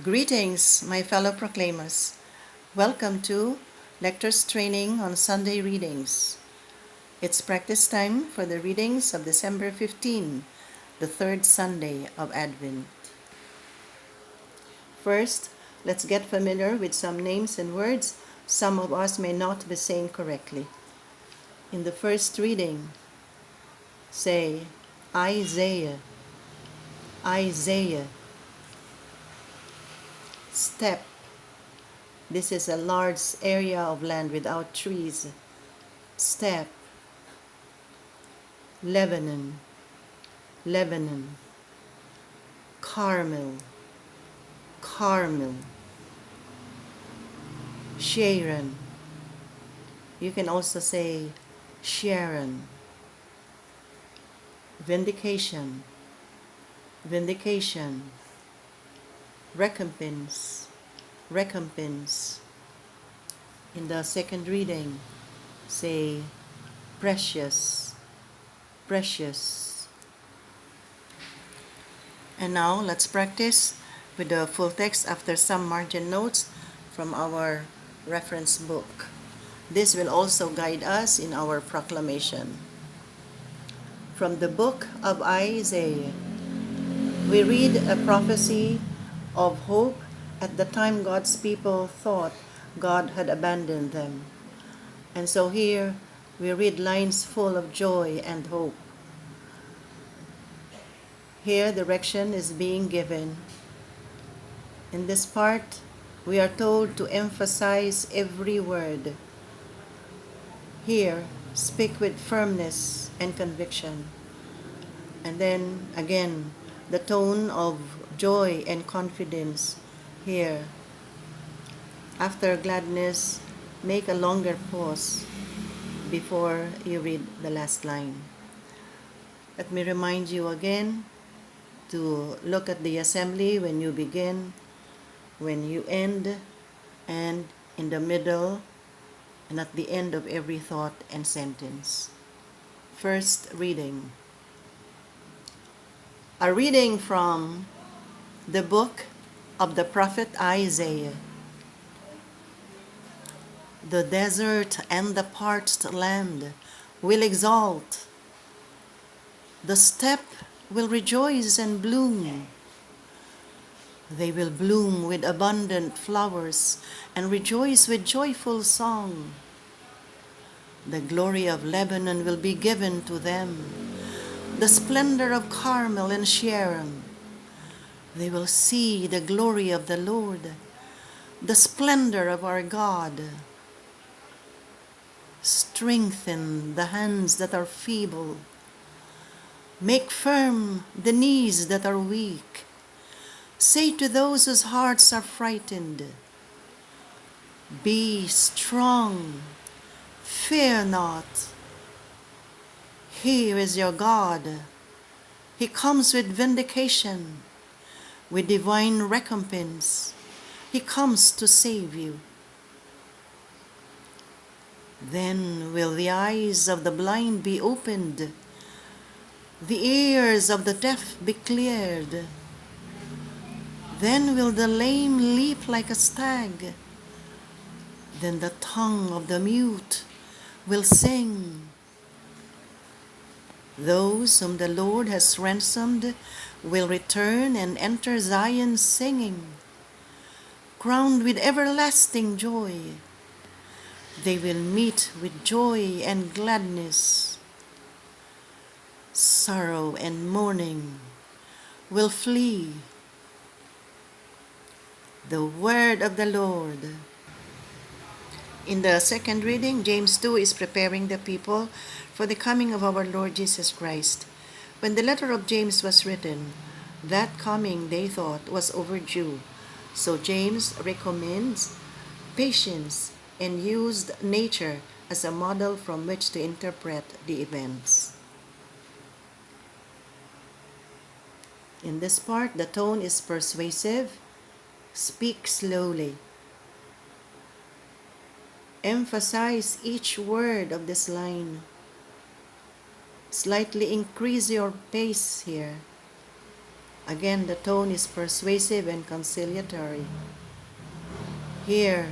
Greetings, my fellow proclaimers. Welcome to Lectors Training on Sunday Readings. It's practice time for the readings of December 15, the third Sunday of Advent. First, let's get familiar with some names and words some of us may not be saying correctly. In the first reading, say Isaiah, Isaiah. Step. This is a large area of land without trees. Step. Lebanon, Lebanon. Carmel, Carmel. Sharon. You can also say Sharon. Vindication, vindication. Recompense, recompense. In the second reading, say precious, precious. And now let's practice with the full text after some margin notes from our reference book. This will also guide us in our proclamation. From the book of Isaiah, we read a prophecy of hope at the time God's people thought God had abandoned them. And so here we read lines full of joy and hope. Here direction is being given. In this part, we are told to emphasize every word. Here, speak with firmness and conviction. And then again, the tone of joy and confidence here. After gladness, make a longer pause before you read the last line. Let me remind you again to look at the assembly when you begin, when you end, and in the middle, and at the end of every thought and sentence. First reading. A reading from the book of the prophet Isaiah. The desert and the parched land will exult. The steppe will rejoice and bloom. They will bloom with abundant flowers and rejoice with joyful song. The glory of Lebanon will be given to them, the splendor of Carmel and Sharon. They will see the glory of the Lord, the splendor of our God. Strengthen the hands that are feeble. Make firm the knees that are weak. Say to those whose hearts are frightened, be strong, fear not. Here is your God. He comes with vindication, with divine recompense. He comes to save you. Then will the eyes of the blind be opened, the ears of the deaf be cleared. Then will the lame leap like a stag. Then the tongue of the mute will sing. Those whom the Lord has ransomed will return and enter Zion singing, crowned with everlasting joy. They will meet with joy and gladness. Sorrow and mourning will flee. The word of the Lord. In the second reading, James 2 is preparing the people for the coming of our Lord Jesus Christ. When the letter of James was written, that coming, they thought, was overdue. So James recommends patience and used nature as a model from which to interpret the events. In this part, the tone is persuasive. Speak slowly. Emphasize each word of this line. Slightly increase your pace here. Again, the tone is persuasive and conciliatory. Here,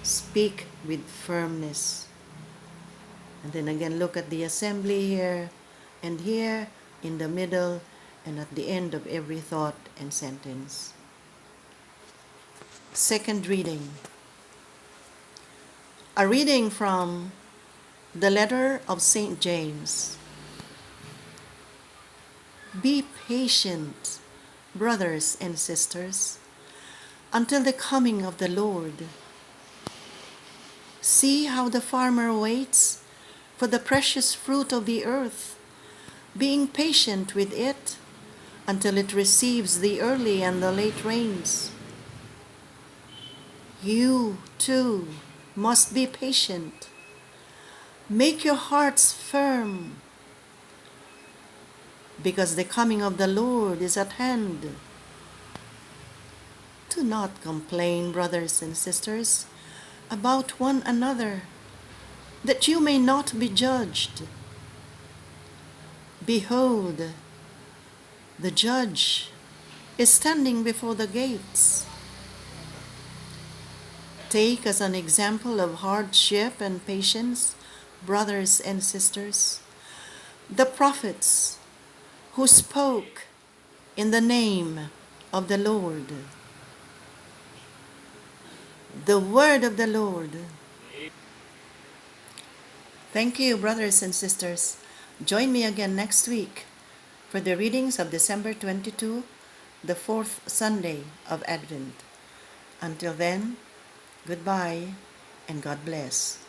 speak with firmness. And then again, look at the assembly here, and here, in the middle, and at the end of every thought and sentence. Second reading. A reading from the letter of St. James. Be patient, brothers and sisters, until the coming of the Lord. See how the farmer waits for the precious fruit of the earth, being patient with it until it receives the early and the late rains. You, too, must be patient. Make your hearts firm, because the coming of the Lord is at hand. Do not complain, brothers and sisters, about one another, that you may not be judged. Behold, the judge is standing before the gates. Take as an example of hardship and patience, brothers and sisters, the prophets who spoke in the name of the Lord. The word of the Lord. Thank you, brothers and sisters. Join me again next week for the readings of December 22, the fourth Sunday of Advent. Until then, goodbye and God bless.